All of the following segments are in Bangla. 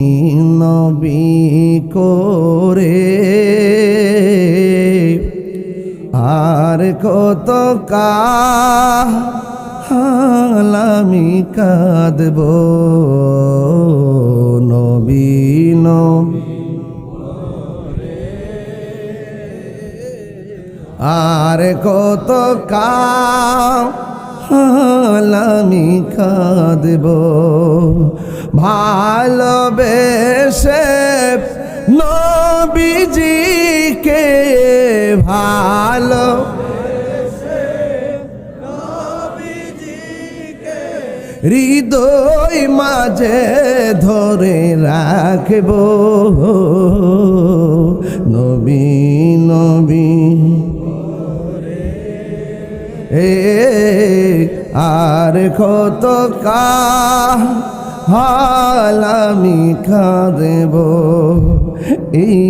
নবী করে আর কত কাল আমি কাঁদব নবী নবী আর কত কাল আমি কাঁদব ভালোবেসে নবীজিকে ভালো হৃদয় মাঝে ধরে রাখব নবী নবী আর কত কাল আমি কাঁদব এই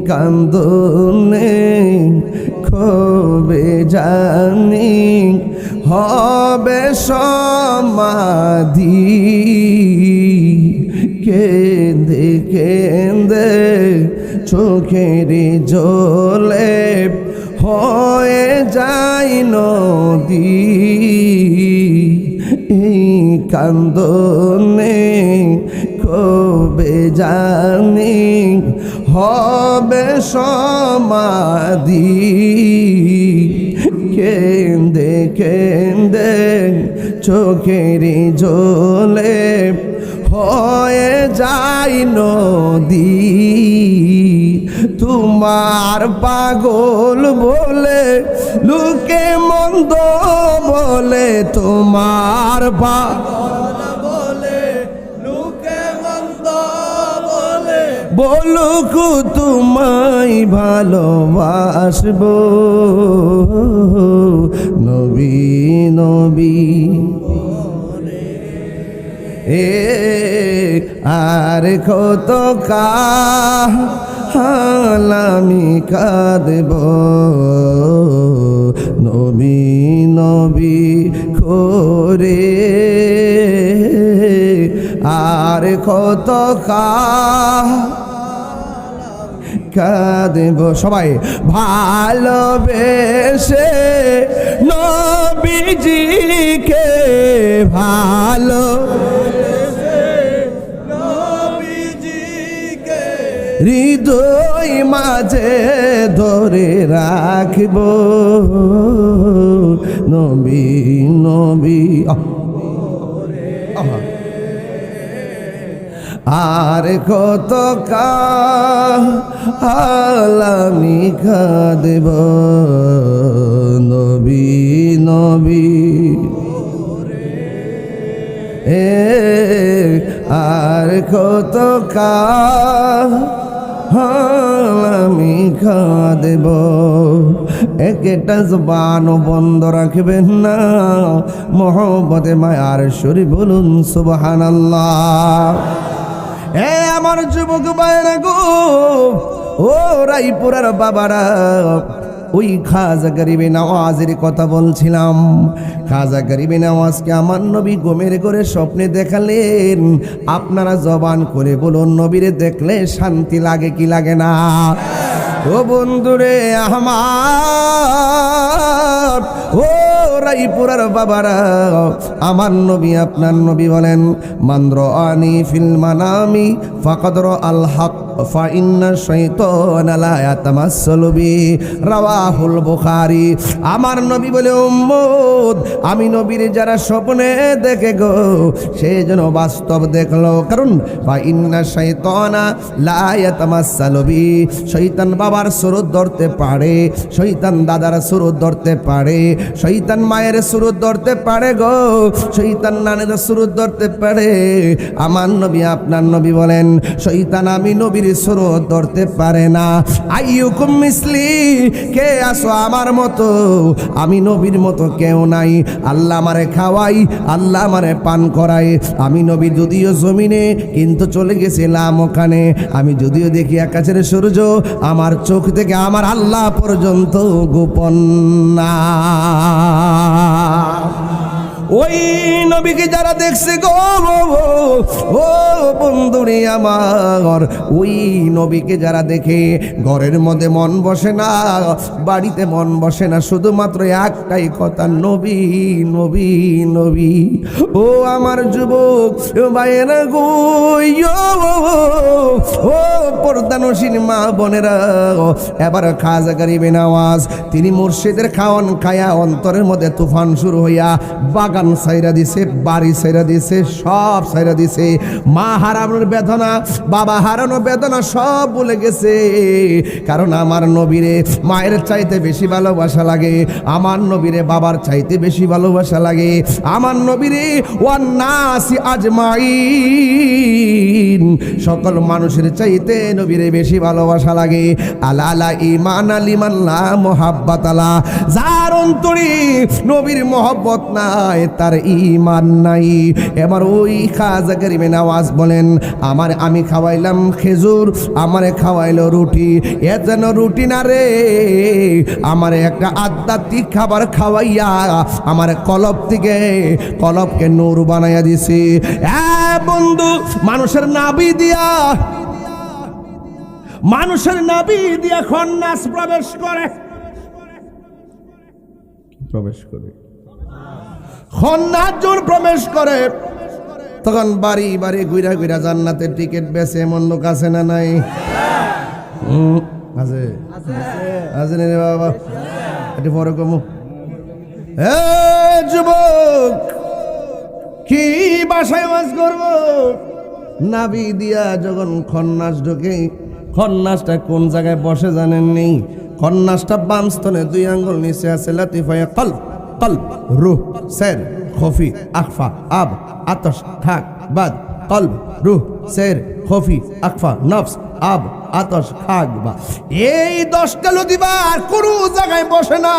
কান্দনে কবে জানি হবে সমাধি কেঁদে কেঁদে চোখের জলে হয়ে যায় নদী এই কান্দনে কবে জানি হবে সমাধি কেঁদে কেঁদে চোখের জলে হয়ে যায় নদী তোমার পাগল বলে লোকে মন্দ বলে তোমার পাগল বলে লোকে মন্দ বলে বলুক তোমায় ভালোবাসবো নবী নবী আর কত কাল আমি কাঁদব নবী নবী করে আর কত কাঁদব সবাই ভালোবেসে নবীজিকে ভালো হৃদয় মাঝে ধরে রাখব নবী নবী আর কত কাল আমি কাঁদব নবী নবী আর কত কাল আমি কাঁদব একটা জবান বন্ধ রাখবেন না মোহব্বতে মায়ার সুরে বলুন সুবহানাল্লাহ আমার যুবক ভাইরা গো ও রায়পুরার বাবারা ওই খাজা গরিবে নওয়াজের কথা বলছিলাম খাজা গরিবে নওয়াজকে আমার নবী ঘুমের করে স্বপ্নে দেখালেন আপনারা জবান করে বলুন নবীরে দেখলে শান্তি লাগে কি লাগে না ও বন্ধুরে আমার ও রায়পুরার বাবারা আমার নবী আপনার নবী বলেন মানরাআনি ফিল মানামি ফাকাদ রাআল হক ফা ইন্না শাইতানা লা ইয়াতামাসসালু বি রাওয়াহুল বুখারী আমার নবী বলে উম্মত আমি নবীর যারা স্বপ্নে দেখে গো সে যেন বাস্তব দেখলো কারণ ফা ইন্না শাইতানা লা ইয়াতামাসসালু বি শয়তান বাবার সুরত ধরতে পারে শয়তান দাদার সুরত ধরতে পারে শয়তান মায়ের সুরত ধরতে পারে গো শয়তান নানের সুরত ধরতে পারে আমার নবী আপনার নবী বলেন শয়তান আমি নবীর সুরত ধরতে পারে না আইয়ুকুম মিসলি কে আসো আমার মতো আমি নবীর মতো কেউ নাই আল্লাহ আমারে খাওয়াই আল্লাহ আমারে পান করাই আমি নবী যদিও জমিনে কিন্তু চলে গেছিলাম ওখানে আমি যদিও দেখি আকাশের সূর্য আমার চোখ থেকে আমার আল্লাহ পর্যন্ত গোপন না ওই নবীকে যারা দেখছে গো ও বন্ধুরে আমার, ওই নবীকে যারা দেখে ঘরের মধ্যে মন বসে না, বাড়িতে মন বসে না, শুধুমাত্র একটাই কথা, নবী নবী নবী। ও আমার যুবক ভাইয়েরা গো, ও পর্দানসীন মা বোনেরা, এবার খাজা গরিবে নওয়াজ তিনি মুর্শিদের খাওয়ান খায়া অন্তরের মধ্যে তুফান শুরু হইয়া বাগান সাইরা দিছে, বাড়ি সাইরা দিছে, সব সাইরা দিছে। মা হারানোর বেদনা, বাবা হারানোর বেদনা সব ভুলে গেছে। কারণ আমার নবীরে মায়ের চাইতে বেশি ভালোবাসা লাগে, আমার নবীরে বাবার চাইতে বেশি ভালোবাসা লাগে, আমার নবীরে ওয়ান্নাসি আজমাইন সকল মানুষের চাইতে নবীরে বেশি ভালোবাসা লাগে। আলা আলা ঈমান লিমান লা মুহাব্বাত আলা, যার অন্তরে নবীর মহব্বত নাই তার ঈমান নাই। এবার ওই খাজা গরিবে নওয়াজ বলেন, আমি খাওয়াইলাম খেজুর, আমারে খাওয়াইলো রুটি, এ যেন রুটি না রে, আমারে একটা আধ্যাত্মিক খাবার খাওয়াইয়া আমার কলবকে নূর বানাইয়া দিছে। বন্ধু, মানুষের নাভি দিয়া খন্নাস প্রবেশ করে খন্নাস জোর প্রবেশ করে, তখন বাড়ি বাড়ি ঘুরা ঘুরা জান্নাতের টিকিট বেচে এমন লোক আছে না নাই? আছে আছে রে বাবা, একটু পরে কমু। যুবক কি বাসায় ওয়াজ করবো? নাভি দিয়া যখন খন্নাস ঢোকে, খন্নাসটা কোন জায়গায় বসে জানেন নেই? খন্নাসটা বাম স্তনে 2 আঙ্গুল নিচে আছে, লাতিফায়ে কলব, কলব রূহ সের খফি আখফা আব আতশ খাক বাদ, কলব রূহ সের খফি আখফা নফস আব আতশ খাক বা। এই 10টা লতিবার কোন জায়গায় বসে না,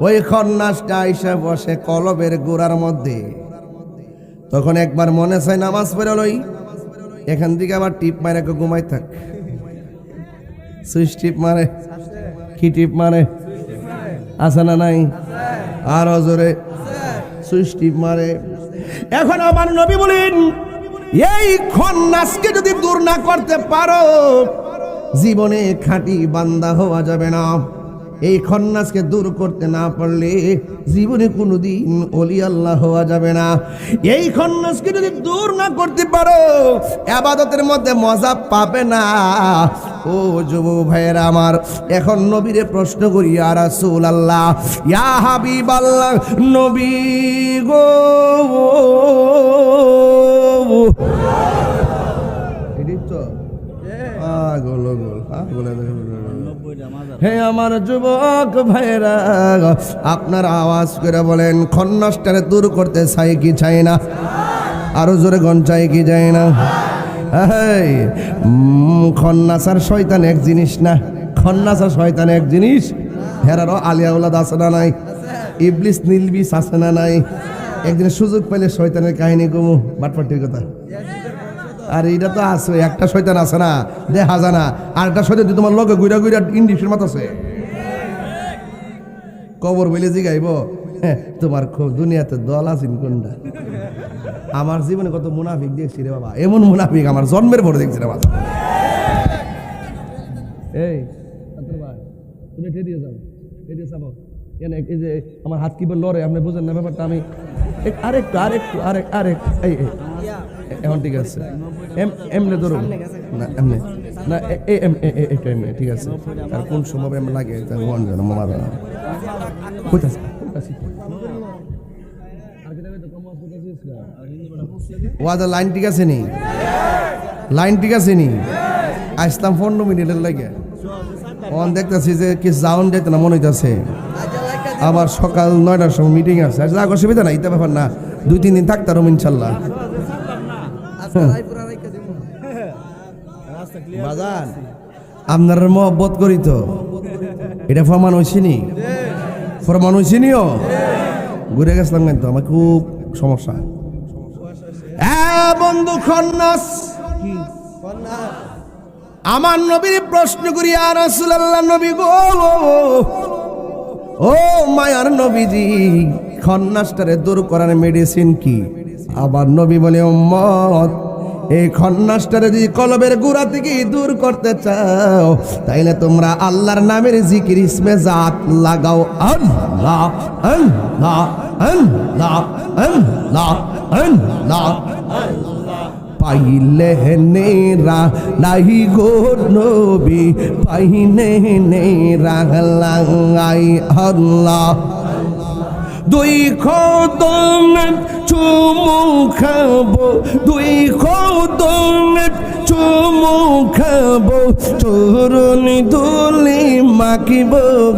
ওই খন্নাসটা আইসা বসে কলবের গোড়ার মধ্যে। তখন একবার মনে চাই নামাজ পড়ে লই, এখান থেকে আবার টিপ মারে ঘুমাই থাক। সুইচ টিপ মারে, কি টিপ মারে? আছে না নাই? আরো জোরে সুইচ টিপ মারে। এখন আমার নবী বলেন, এই খন্নাসকে যদি দূর না করতে পারো, জীবনে খাঁটি বান্দা হওয়া যাবে না। এই খন্নাসকে দূর করতে না পারলে জীবনে কোনোদিন ওলি আল্লাহ হওয়া যাবে না। এই খন্নাসকে যদি দূর না করতে পারো, ইবাদতের মধ্যে মজা পাবে না। ও যুবক ভাইয়েরা আমার, এখন নবীরে প্রশ্ন করি, ইয়া রাসূলুল্লাহ, ইয়া হাবিবাল্লাহ, নবী গো, হে আমার যুবক ভাইরা, আপনার আওয়াজ করে বলেন, খন্নাসটারে দূর করতে চাই কি চাই না? আরো জোরে গন, চাই কি চাই না? খন্নাস আর শয়তান এক জিনিস না, খন্নাস আর শয়তান এক জিনিস। হেরারও আলিয়া উলাদ আছে না নাই? ইবলিস নীলবিস আছে না নাই? একদিন সুযোগ পেলে শয়তানের কাহিনী কমু, বাটপাটির কথা। আর এটা তো আছে, একটা শয়তান আছে না দেখা যায় না, আর একটা শয়তান তোমার লগে গুইরা গুইরা ইন্ডিসের মাথাছে কবর বলে জিগাইব, তোমার দুনিয়াতে দল আছেন কোনটা? আমার জীবনে কত মুনাফিক দেখছি রে বাবা, এমন মুনাফিক আমার জন্মের পরে দেখছি রে বাবা। এই তুমি দিয়ে যাও, এদিকে যাবো, এই যে আমার হাত কি লড়ে, আপনি বুঝেন না ব্যাপারটা। আমি আরেকটু এই এখন ঠিক আছে, এমনি ধরুন না, এমনি না, এমনি ঠিক আছে। আর কোন সময় এমন লাগে ওয়াদা লাইন ঠিক আছে নি? লাইন ঠিক আছে নি? আসলাম 15 মিনিটের লাগে, দেখতেছি যে কি যাওন যেত না মনে হইতেছে। আবার সকাল 9টার সময় মিটিং আছে, অসুবিধা নাই, এটা ব্যাপার না, 2-3 দিন থাকতাম ইনশাল্লাহ। বাজান আপনার মহব্বত করি তো, এটা ফরমান হয়েছিনি? ফরমান হয়েছিনিও? ঘুরে গেছিলাম কিন্তু আমার খুব সমস্যা। বন্ধু খন্নাস, আমার নবীর প্রশ্ন করি, ইয়া রাসূলুল্লাহ, নবী গো, ও মায়ার নবীজি, খন্নাসটারে দূর করার মেডিসিন কি? আবার নবী বলে, উম্মত এই খন্নাসটারে যদি কলবের গোড়া থেকে দূর করতে চাও তাইলে তোমরা আল্লাহর নামের জিকির ইসমে জাত লাগাও। আল্লাহ আল্লাহ আল্লাহ আল্লাহ আল্লাহ। পাইলে নেরা লাহি গো নবী, পাইনে নেরা লাই আল্লাহ। দুই কদমে চুমু খাবো, দুই কদমে চুমু খাবো, চরণ ধুলি মাখিব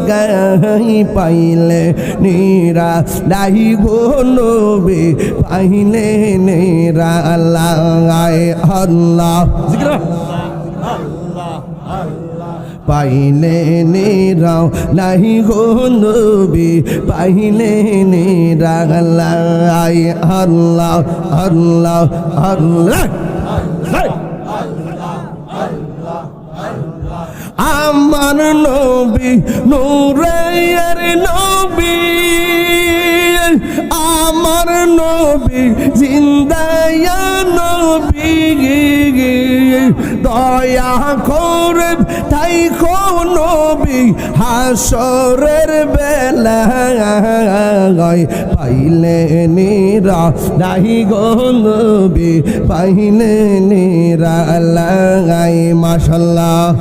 গাই। পাইলে নেরা লাহি গো নবী, পাইলে নেরা লাই আল্লাহ। পাইলে নেরাও নাহি গো নবী, পাইলে নেরা লাই আল্লাহ আল্লাহ আল্লাহ। আমার নবী নূরের নবী, আমার নবী জিন্দায়া নবী, দয়া করে তাই কো নবী হাসরের বেলায়। পাইলে নেরা নাহি গো নবী, পাইলে নেরা লাই মাশাআল্লাহ।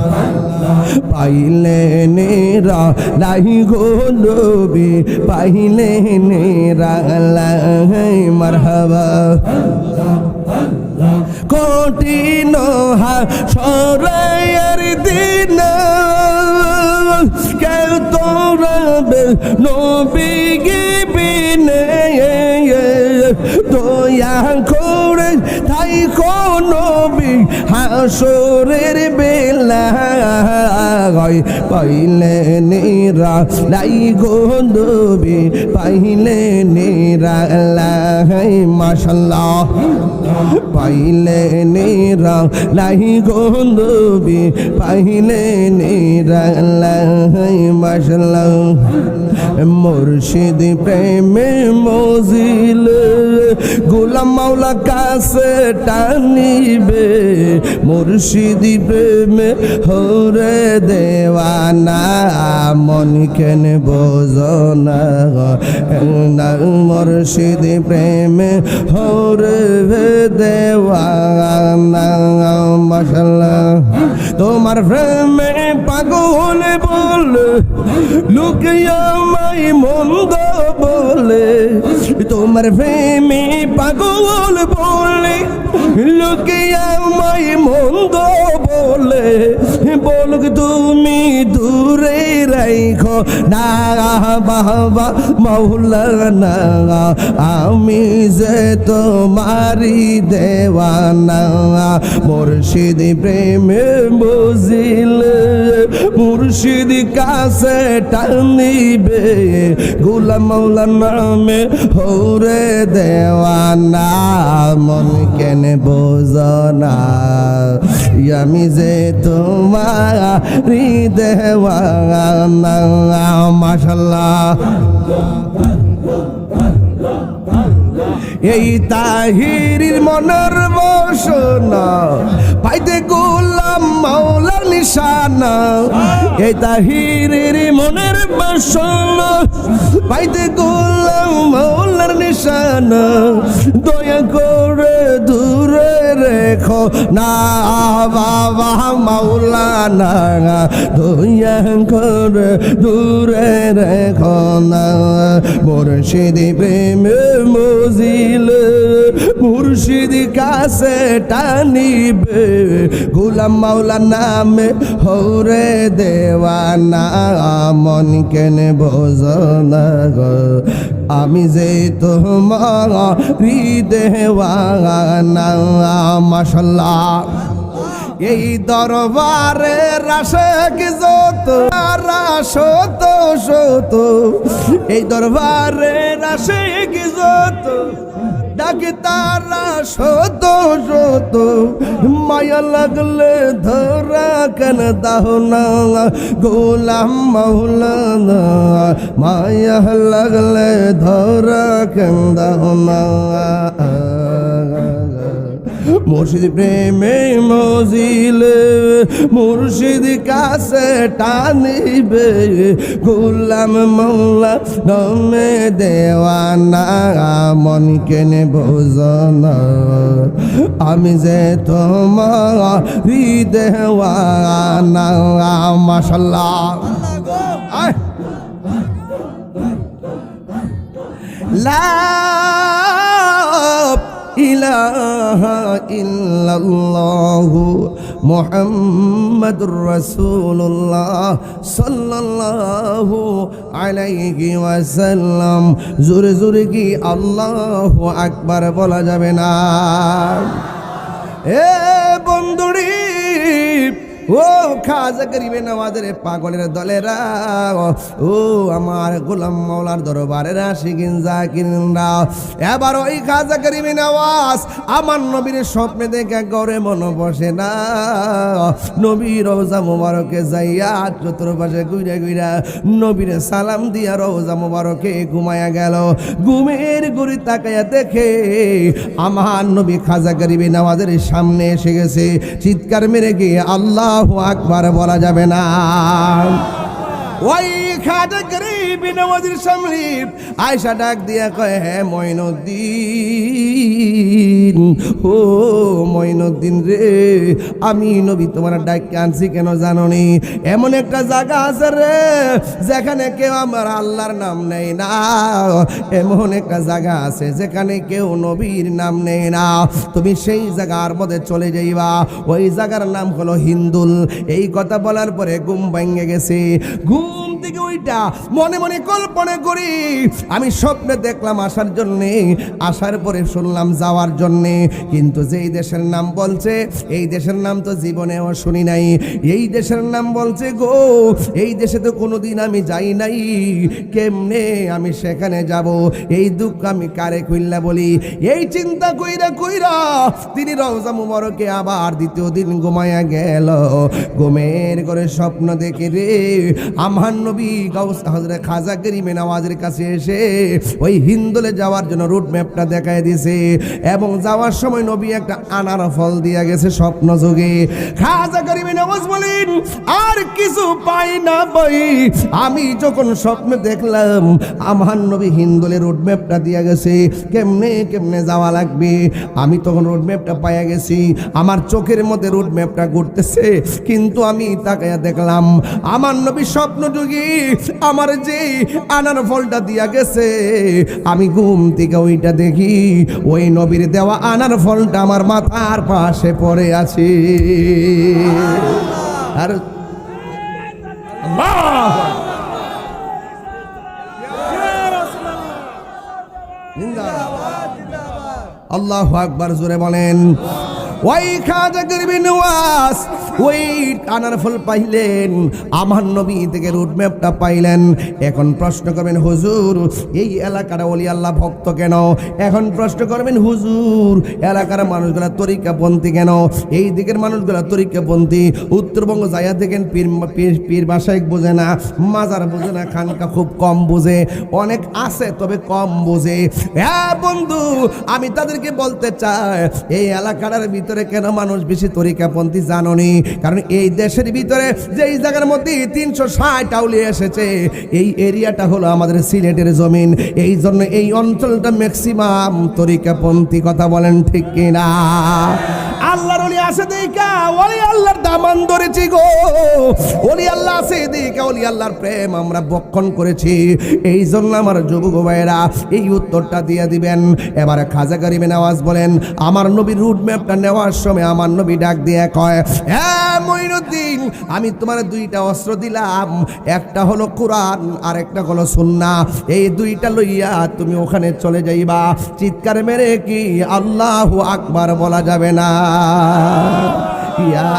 পাইলে নেরা নাহি গো নবী, পাইলে নেরা লাই মারহাবা। কঠিন হাসরের দিন কেউ তোরাবে নবী বিনে, দয়া করে তাই কো নবী হাসরের বেলায়। পাইলে নেরা লাই গো নবী, পাইলে নেরা লাই মাশাআল্লাহ। পাইলে নেরা লাই গো নবী, পাইলে নেরা লাই মাশাআল্লাহ। মুর্শিদ প্রেমে মজিল গোলাম মাওলা কাছে টানিবে, মুর্শিদ প্রেমে হরে দেওয়ানা মন কেন বোঝনা। মুর্শিদ প্রেমে হরে দেওয়ানা মাশাআল্লাহ। তোমার প্রেমে পাগল বলে লোকে আমায় মন্দ বলে, তোমার প্রেমে পাগল বলে লোকে আমায় মন্দ বলে। বলুক তুমি দূরে রাখো না বাবা মাওলানা, আমি যে তোমারি দেওয়ানা। মুর্শিদ প্রেমে বুঝিলে মুর্শিদ কাছে টানিবে, গোলাম মাওলা নামে হরে দেওয়ানা মন কেন বোঝনা। আমি যে তোমারি দেওয়ানা মাশাআল্লাহ। এই তাহিরির মনের বসনা পাইতে গোলাম মাওলার নিশানা। এই তাহিরির মনের বসনা পাইতে গোলাম মাওলার নিশানা। দয়া করে দূরে রেখো না বাবা মাওলানা, দয়া করে দূরে রেখো না। মুর্শিদ প্রেমে মজিলে মুর্শিদ কাছে টানিবে, গোলাম মাওলা নামে হরে দেওয়ানা মন কেন বোঝনা। আমি যে তোমারি দেওয়ানা মাশাআল্লাহ। এই দরবারে রাশেক যত শত শত, এই দরবারে রাশেক যত ডাকে তারা শত শত, মায়া লাগলে ধরা কেন দাও না গোলাম মাওলানা, মায়া লাগলে ধরা কেন দাও না। মুর্শিদ প্রেমে মজিলে মুর্শিদ কাছে টানিবে, গোলাম মৌলা নমে দেওয়ানা মন কেনে বোঝনা, আমি যে তোমার দেওয়ানা। মাশাআল্লাহ লা ইলাহা ইল্লাল্লাহু মুহাম্মাদুর রাসূলুল্লাহ সাল্লাল্লাহু আলাইহি ওয়াসাল্লাম। জোরে জোরে কি আল্লাহু আকবার বলা যাবে না? এ বন্ধুরি, ও খাজা গরিবে নওয়াজের পাগলের দলেরা, ও আমার গোলাম মাওলার দরবারের আশিকিন জাকিরিনরা, এবার ওই খাজা গরিবে নওয়াজ আমার নবীর স্বপ্নে দেখে গড়ে মন বসে না। নবীর রওজা মুবারকে যাইয়া চতুর্পাশে ঘুরে ঘুরে নবীর সালাম দিয়া রওজা মুবারকে ঘুমায়া গেল। ঘুমের ঘুরি তাকায়া দেখে আমার নবী খাজা গরিবে নওয়াজের সামনে এসে গেছে। চিৎকার মেরে গিয়ে আল্লাহু আকবার বলা যাবে না। ওই খাজা গরিবে নওয়াজের সামনে আয়েশা ডাক দিয়া কয়, হ্যাঁ মঈনুদ্দিন, ও মঈনুদ্দিন রে, আমি নবী তোমার ডাককে আনছি কেন জানো নি? এমন একটা জায়গা আছে রে যেখানে কেউ আমার আল্লাহর নাম নেয় না, এমন একটা জায়গা আছে যেখানে কেউ নবীর নাম নেয় না। তুমি সেই জায়গার মধ্যে চলে যাইবা, ওই জায়গার নাম হলো হিন্দুল। এই কথা বলার পরে ঘুম ভেঙে গেছে। ঘুম থেকে ওইটা মনে মনে কল্পনা করি, আমি স্বপ্নে দেখলাম আসার জন্যে, আসার পরে শুনলাম যাওয়ার জন্যে, কিন্তু যেই দেশের নাম বলছে এই দেশের নাম তো জীবনেও শুনি নাই। এই দেশের নাম বলছে গো, এই দেশে তো কোনোদিন আমি যাই নাই, কেমনে আমি সেখানে যাব? এই দুঃখ আমি কারে কইলা বলি? এই চিন্তা কইরা কইরা তিনি রওজা মুবারকে আবার দ্বিতীয় দিন ঘুমায়া গেল। ঘুমের করে স্বপ্ন দেখে রে আমার নবী গাউস হযরত খাজা গরিবে নওয়াজের কাছে এসে ওই হিন্দুলে যাওয়ার জন্য রুট ম্যাপটা দেখায় দিয়েছে, এবং যাওয়ার সময় নবী একটা আনার ফল দিয়া গেছে স্বপ্ন যোগে। খাজা গরিবে নওয়াজ বলেন, আর কিছু পাই না পাই, আমি যখন স্বপ্নে দেখলাম আমার নবী হিন্দুলে রুট ম্যাপটা দিয়া গেছে, কেমনে কেমনে যাওয়া লাগবে, আমি তখন রুট ম্যাপটা পাইয়া গেছি। আমার চোখের মধ্যে রুট ম্যাপটা ঘুরতেছে, কিন্তু আমি তাকায়া দেখলাম আমার নবী স্বপ্ন যোগী আমার যে আনার ফলটা দিয়া গেছে, আমি ঘুম থেকে ওইটা দেখি ওই নবীর দেওয়া আনার ফলটা আমার মাথার পাশে পড়ে আছে। আর আল্লাহু আকবার জোরে বলেন। ওই খাজা গরিবে নওয়াজ ওই আনার ফল পাইলেন, আমার নবী থেকে রুট ম্যাপটা পাইলেন। এখন প্রশ্ন করবেন হুজুর এই এলাকার ওলি আল্লাহ ভক্ত কেন? এখন প্রশ্ন করবেন হুজুর এলাকার মানুষগুলা তরিকাপন্থী কেন? এই দিকের মানুষগুলা তরিকাপন্থী। উত্তরবঙ্গ যাইয়া দেখেন পীর ভাষায় বোঝে না, মাজার বোঝে না, খানকা খুব কম বোঝে, অনেক আছে তবে কম বোঝে। হ্যাঁ বন্ধু, আমি তাদেরকে বলতে চাই এই এলাকার ভিতরে কেন মানুষ বেশি তরিকাপন্থী জানোনি? কারণ এই দেশের ভিতরে যেই জায়গার মধ্যে 360 আউলিয়া এসেছে, এই এরিয়াটা হলো আমাদের সিলেটের জমিন। এই জন্য এই অঞ্চলটা ম্যাক্সিমাম তরিকাপন্থী। কথা বলেন ঠিক কিনা? আল্লাহর ওলি আছে দেখা ওলি আল্লাহর দামান ধরেছি গো, ওলি আল্লাহ আছে দেখা ওলি আল্লাহর প্রেম আমরা বক্ষণ করেছি। এই জন্য আমার যুবক ভাইয়েরা এই উত্তরটা দিয়ে দিবেন। এবার খাজা গরিবে নওয়াজ বলেন, আমার নবীর রুট ম্যাপটা নেওয়ার সময় আমার নবী ডাক দিয়ে কয়, হ্যাঁ মঈনুদ্দিন, আমি তোমার দুইটা অস্ত্র দিলাম, একটা হলো কোরআন আর একটা হলো সুন্নাহ। এই দুইটা লইয়া তুমি ওখানে চলে যাইবা। চিৎকার মেরে কি আল্লাহু আকবার বলা যাবে না? ইয়া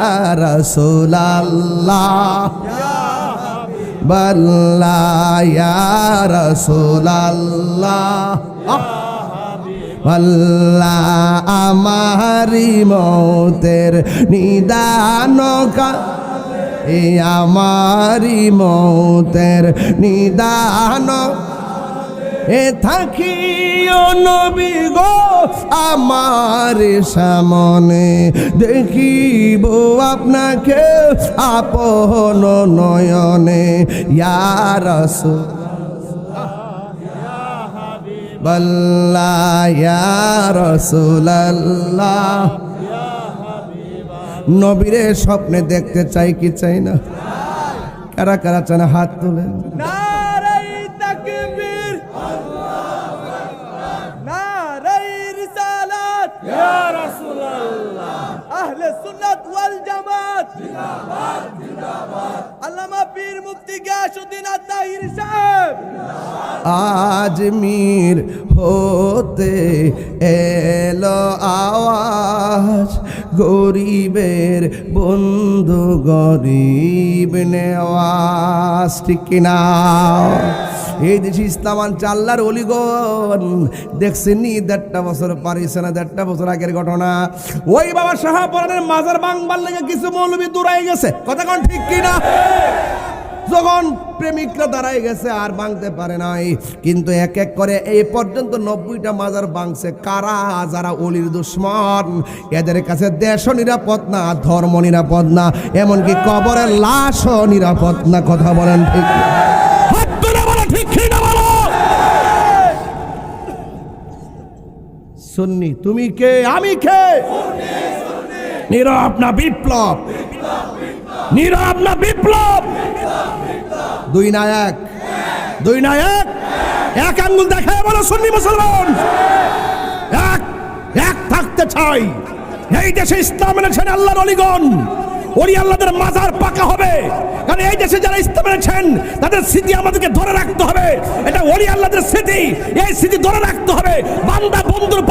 রাসূলুল্লাহ বাল্লা, ইয়া রাসূলুল্লাহ আল্লাহ আমারি মৌতের নিদান এ আমারি মৌতের নিদান এ থাকিও নবী গো আমার সামনে দেখিব আপনাকে আপন নয়নে ইয়া রাসূলুল্লাহ ইয়া রাসূলুল্লাহ নবীরে স্বপ্নে দেখতে চাই কি চাই না? কারা কারা চান হাত তোলেন। আহলে সুন্নাত ওয়াল জামাত জিন্দাবাদ জিন্দাবাদ। আল্লামা পীর মুফতি গিয়াসউদ্দিন আত-তাহির সাহেব আজমির হতে এলো আওয়াজ গরিবের বন্ধু গরিব নেওয়াজ, ঠিক কিনা? এই দেশে ইসলাম আনছে আল্লাহর অলিগণ। দেখছেননি 1.5 বছর পারিছে না, 1.5 বছর আগের ঘটনা। ওই বাবা শাহপরানের মাজার ভাঙবার লেগে কিছু মৌলবী দূরাই গেছে, কথা কোন ঠিক কিনা? যখন প্রেমিকরা দাঁড়াই গেছে আর ভাঙতে পারে নাই, কিন্তু এক এক করে এই পর্যন্ত 90টা মাজার ভাঙছে। কারা? যারা অলির দুশ্মন। এদের কাছে দেশও নিরাপদ না, ধর্ম নিরাপদ না, এমনকি কবরের লাশও নিরাপদ না, কথা বলেন ঠিক? সুন্নি তুমি কে আমি কে? নীরব না বিপ্লব, নীরব না বিপ্লব। দুই না এক, দুই না এক, এক আঙ্গুল দেখায় বলো সুন্নি মুসলমান এক, এক থাকতে চাই। এই দেশে ইসলাম এনেছেন আল্লাহর ওলিগণ, ওলি আল্লাহদের মাজার পাকা হবে। কারণ এই দেশে যারা ইসলাম এনেছেন তাদের স্মৃতি আমাদেরকে ধরে রাখতে হবে। এটা ওলি আল্লাহদের স্মৃতি, এই স্মৃতি ধরে রাখতে হবে। বান্দা বন্ধুর